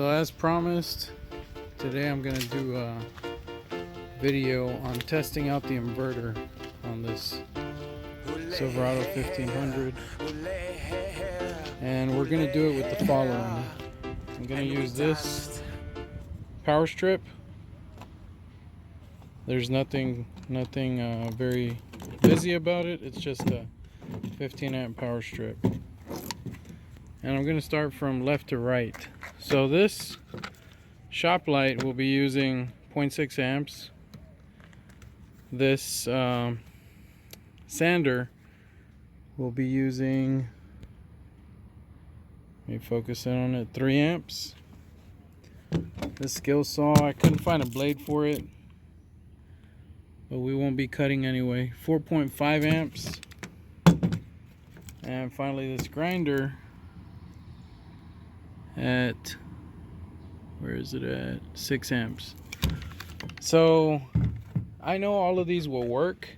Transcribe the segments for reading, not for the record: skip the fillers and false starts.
So as promised, today I'm going to do a video on testing out the inverter on this Silverado 1500, and we're going to do it with the following. I'm going to use this power strip. There's nothing very busy about it. It's just a 15 amp power strip, and I'm going to start from left to right. So this shop light will be using 0.6 amps. This sander will be using, let me focus in on it, 3 amps. This skill saw, I couldn't find a blade for it, but we won't be cutting anyway, 4.5 amps. And finally this grinder at, where is it at, 6 amps. So I know all of these will work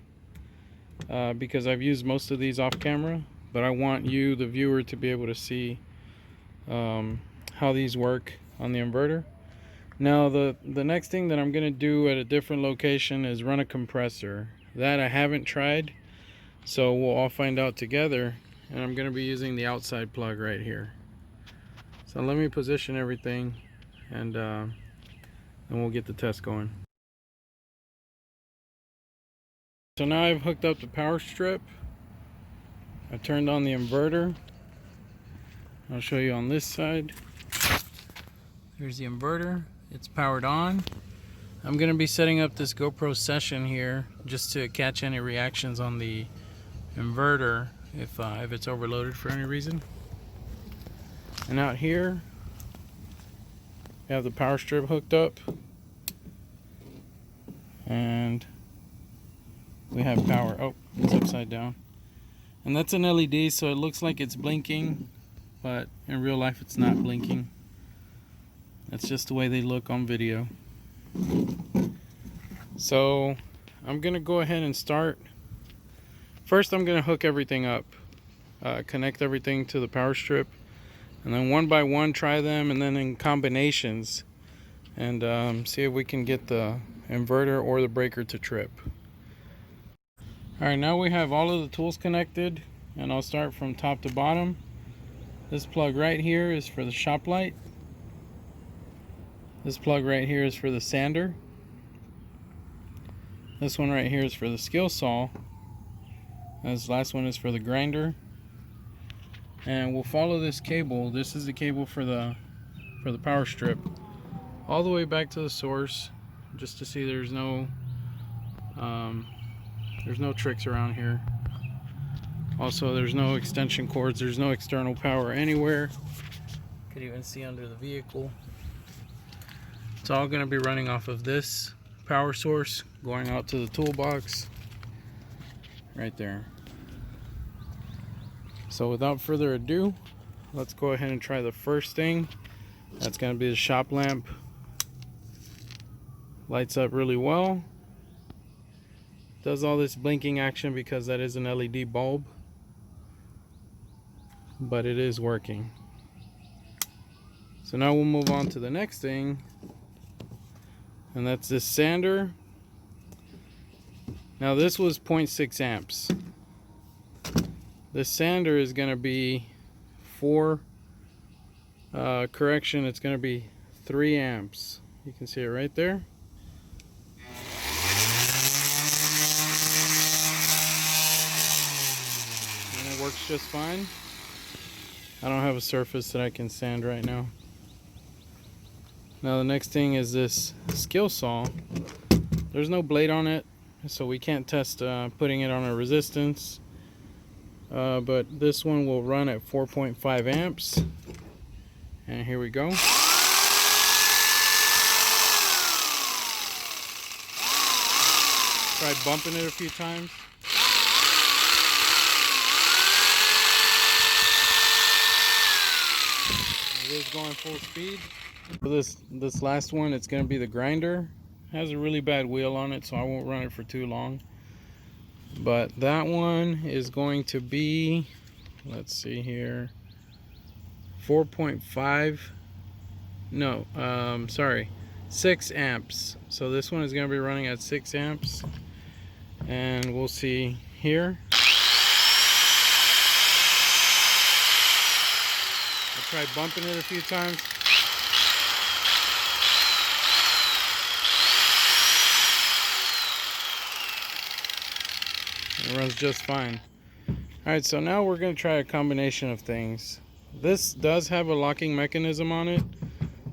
because I've used most of these off camera, but I want you, the viewer, to be able to see how these work on the inverter. Now the next thing that I'm going to do at a different location is run a compressor. That I haven't tried, so we'll all find out together. And I'm going to be using the outside plug right here. So let me position everything, and then we'll get the test going. So now I've hooked up the power strip. I turned on the inverter. I'll show you on this side. Here's the inverter. It's powered on. I'm going to be setting up this GoPro session here just to catch any reactions on the inverter if it's overloaded for any reason. And out here we have the power strip hooked up, and we have power. Oh, it's upside down, and that's an LED, so it looks like it's blinking, but in real life it's not blinking. That's just the way they look on video. So I'm gonna go ahead and start. First I'm gonna hook everything up, connect everything to the power strip, and then one by one try them, and then in combinations, and see if we can get the inverter or the breaker to trip. Alright, now we have all of the tools connected, and I'll start from top to bottom. This plug right here is for the shop light. This plug right here is for the sander. This one right here is for the skill saw. This last one is for the grinder. And we'll follow this cable. This is the cable for the power strip, all the way back to the source, just to see there's no tricks around here. Also, there's no extension cords, there's no external power anywhere. You could even see under the vehicle. It's all going to be running off of this power source, going out to the toolbox right there. So without further ado, let's go ahead and try the first thing. That's going to be the shop lamp. Lights up really well. Does all this blinking action because that is an LED bulb, but it is working. So now we'll move on to the next thing, and that's this sander. Now this was 0.6 amps. This sander is going to be correction, it's going to be 3 amps. You can see it right there. And it works just fine. I don't have a surface that I can sand right now. Now the next thing is this skill saw. There's no blade on it, so we can't test putting it on a resistance. But this one will run at 4.5 amps. And here we go. Tried bumping it a few times. It is going full speed. For this last one, it's going to be the grinder. It has a really bad wheel on it, so I won't run it for too long. But that one is going to be, let's see here, 4.5 no, sorry, 6 amps. So this one is going to be running at 6 amps, and we'll see here. I tried bumping it a few times. It runs just fine. Alright, so now we're going to try a combination of things. This does have a locking mechanism on it.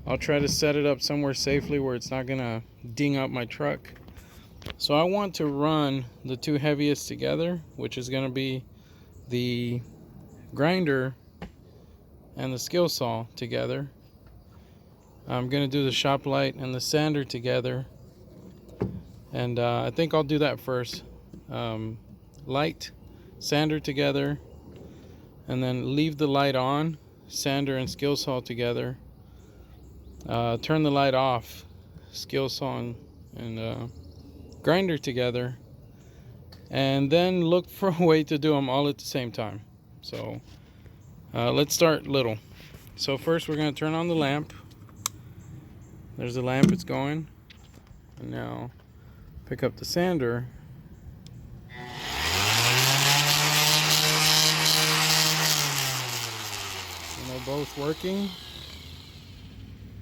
I'll try to set it up somewhere safely where it's not going to ding up my truck. So I want to run the two heaviest together, which is going to be the grinder and the skill saw together. I'm going to do the shop light and the sander together. And I think I'll do that first. Light, sander together, and then leave the light on, sander and skill saw together. Turn the light off, skill saw and grinder together, and then look for a way to do them all at the same time. So let's start little. So first we're going to turn on the lamp. There's the lamp, it's going. And now pick up the sander. And they're both working.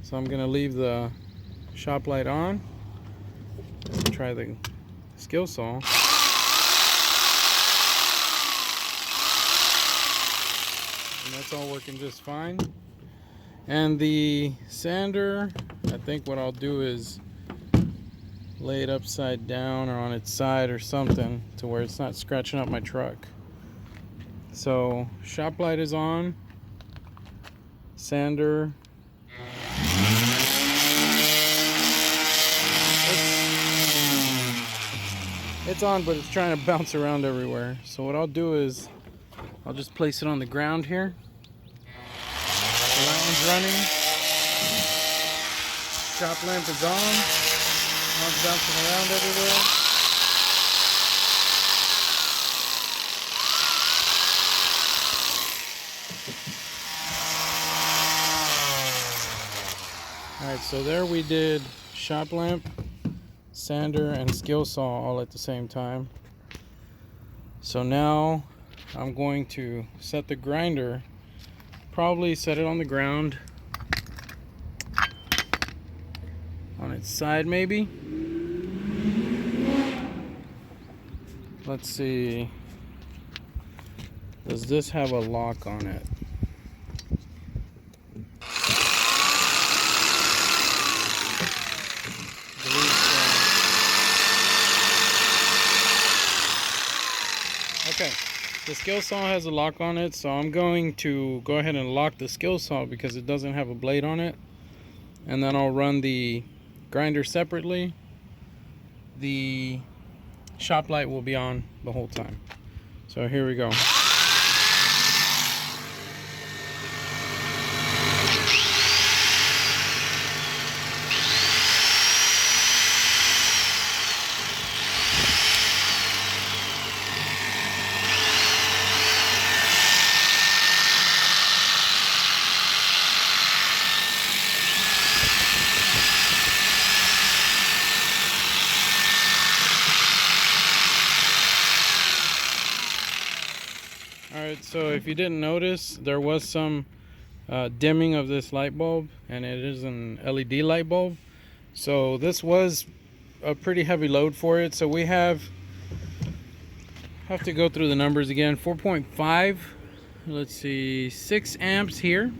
So I'm going to leave the shop light on. Try the skill saw. And that's all working just fine. And the sander, I think what I'll do is lay it upside down or on its side or something to where it's not scratching up my truck. So shop light is on, sander. It's on, but it's trying to bounce around everywhere. So what I'll do is I'll just place it on the ground here. So that one's running. Shop lamp is on. One's bouncing around everywhere. Alright, so there we did shop lamp, sander, and skill saw all at the same time. So now I'm going to set the grinder, probably set it on the ground, on its side maybe. Let's see, does this have a lock on it? Okay, the skill saw has a lock on it, so I'm going to go ahead and lock the skill saw because it doesn't have a blade on it. And then I'll run the grinder separately. The shop light will be on the whole time. So here we go. Alright, so if you didn't notice, there was some dimming of this light bulb, and it is an LED light bulb. So this was a pretty heavy load for it. So we have to go through the numbers again. 4.5, let's see, 6 amps here,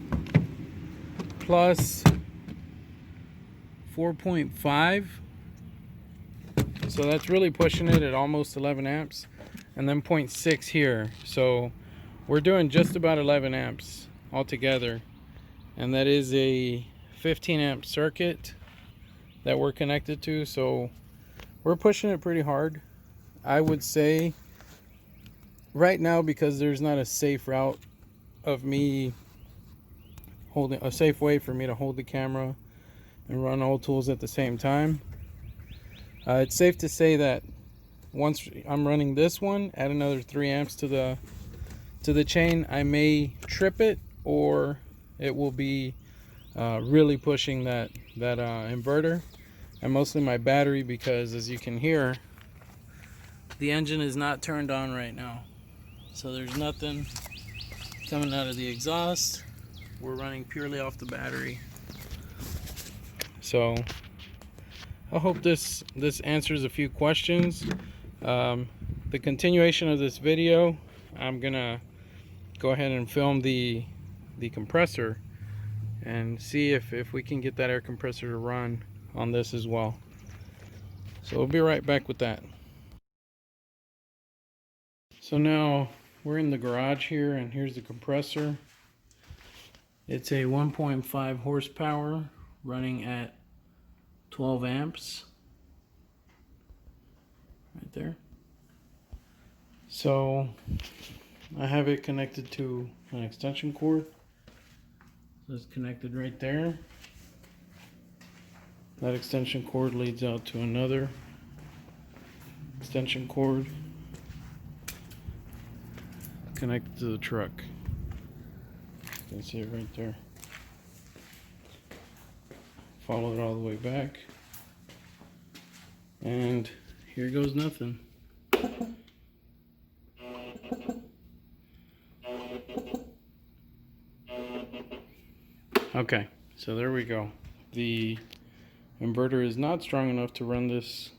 plus 4.5. So that's really pushing it at almost 11 amps. And then 0.6 here. So we're doing just about 11 amps altogether. And that is a 15 amp circuit that we're connected to. So we're pushing it pretty hard. I would say right now, because there's not a safe route of me holding, a safe way for me to hold the camera and run all tools at the same time. It's safe to say that once I'm running this one, add another 3 amps to the chain, I may trip it, or it will be really pushing that inverter, and mostly my battery, because as you can hear, the engine is not turned on right now. So there's nothing coming out of the exhaust. We're running purely off the battery. So I hope this answers a few questions. The continuation of this video, I'm gonna go ahead and film the compressor and see if we can get that air compressor to run on this as well. So we'll be right back with that. So now we're in the garage here, and here's the compressor. It's a 1.5 horsepower running at 12 amps right there. So I have it connected to an extension cord. So it's connected right there. That extension cord leads out to another extension cord connected to the truck. You can see it right there. Follow it all the way back, and here goes nothing. Okay, so there we go. The inverter is not strong enough to run this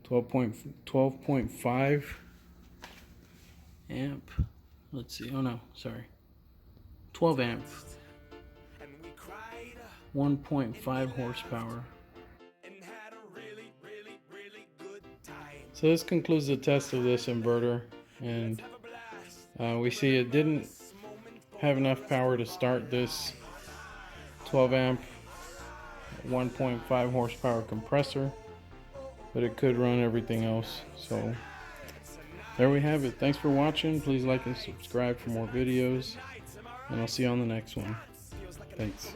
12.5 amp. Let's see. Oh no, sorry. 12 amp. 1.5 horsepower. So this concludes the test of this inverter, and we see it didn't have enough power to start this 12 amp 1.5 horsepower compressor, but it could run everything else. So there we have it. Thanks for watching. Please like and subscribe for more videos, and I'll see you on the next one. Thanks.